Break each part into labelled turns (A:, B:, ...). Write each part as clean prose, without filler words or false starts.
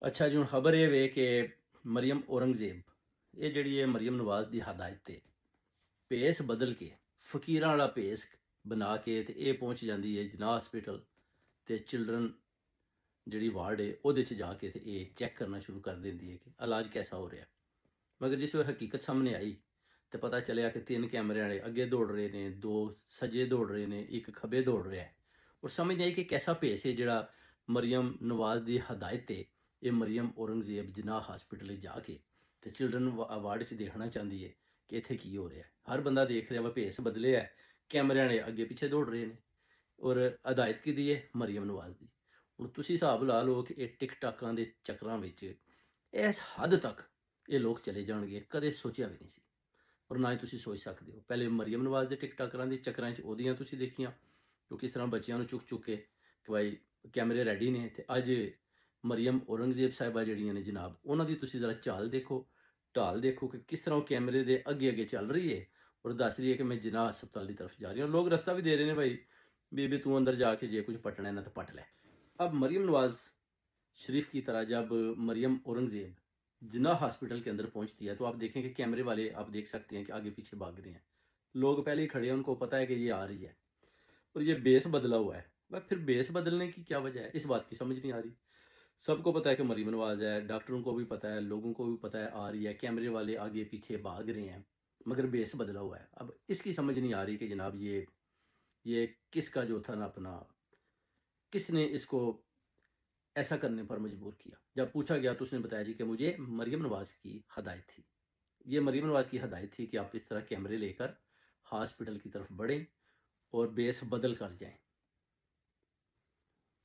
A: अच्छा जी, हुण खबर ये वे कि मरियम औरंगज़ेब ये जिहड़ी है मरियम नवाज़ दी हदायत ते भेस बदल के फकीरां वाला भेस बना के ते ये पहुंच जांदी है जिनाह हॉस्पिटल ते चिल्ड्रन जिहड़ी वार्ड है ओहदे च जाके ते ये चेक करना शुरू कर देंदी है कि इलाज कैसा हो रहा है। मगर जिस वे हकीकत सामने आई तो पता चलिया कि 3 कैमरे वाले अगे दौड़ रहे ने, 2 सजे दौड़ रहे ने, एक खबे दौड़ रहा है और समझ नहीं आई कि कैसा भेस है जिहड़ा मरियम नवाज दी हदायत है ये मरियम औरंगजेब जिनाह हॉस्पिटल जाके ते चिल्ड्रन वार्ड च देखना चाहती है कि इत्थे की हो रहा है। हर बंदा देख रहा वा भेस बदले है, कैमरे वाले अगे पिछे दौड़ रहे हैं और हदायत की दी है मरियम नवाज दी। हुण तुसीं हिसाब ला लो कि ये टिकटाकां दे चक्करां विच इस हद तक ये लोग चले जाणगे कदे सोचिया भी नहीं सी और ना ही तुसीं सोच सकते हो। पहले मरियम नवाज दे टिकटाकरां दे चक्करां च ओहदियां तुसीं देखियां जो किस तरह बच्चियां नूं चुक चुक के कि भाई कैमरे रेडी ने ते अज मरियम औरंगजेब साहिबा जिहड़ियां ने जनाब उन्हां दी तुसीं जरा चाल देखो, ढाल देखो कि किस तरह वो कैमरे दे अगे अगे चल रही है और दस रही है कि मैं जिनाह हस्पताल की तरफ जा रही हूँ। लोग रास्ता भी दे रहे हैं भाई बीबी तू अंदर जाके जे कुछ पटना है ना तो पट ले। अब मरियम नवाज शरीफ की तरह जब मरियम औरंगजेब जिन्ना हॉस्पिटल के अंदर पहुंचती है तो आप देखें कि कैमरे वाले आप देख सकते हैं कि आगे पीछे भाग रहे हैं। लोग पहले ही खड़े हैं, उनको पता है कि ये आ रही है और ये बेस बदला हुआ है। बस फिर बेस बदलने की क्या वजह है, इस बात की समझ नहीं आ रही। सबको पता है कि मरियम नवाज है, डॉक्टरों को भी पता है, लोगों को भी पता है आ रही है, कैमरे वाले आगे पीछे भाग रहे हैं, मगर बेस बदला हुआ है। अब इसकी समझ नहीं आ रही कि जनाब ये किसका जो था ना अपना, किसने इसको ऐसा करने पर मजबूर किया। जब पूछा गया तो उसने बताया जी कि मुझे मरियम नवाज की हदायत थी। ये मरियम नवाज की हदायत थी कि आप इस तरह कैमरे लेकर हॉस्पिटल की तरफ बढ़ें और बेस बदल कर जाएं।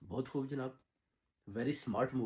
A: बहुत खूब जनाब, वेरी स्मार्ट मूव।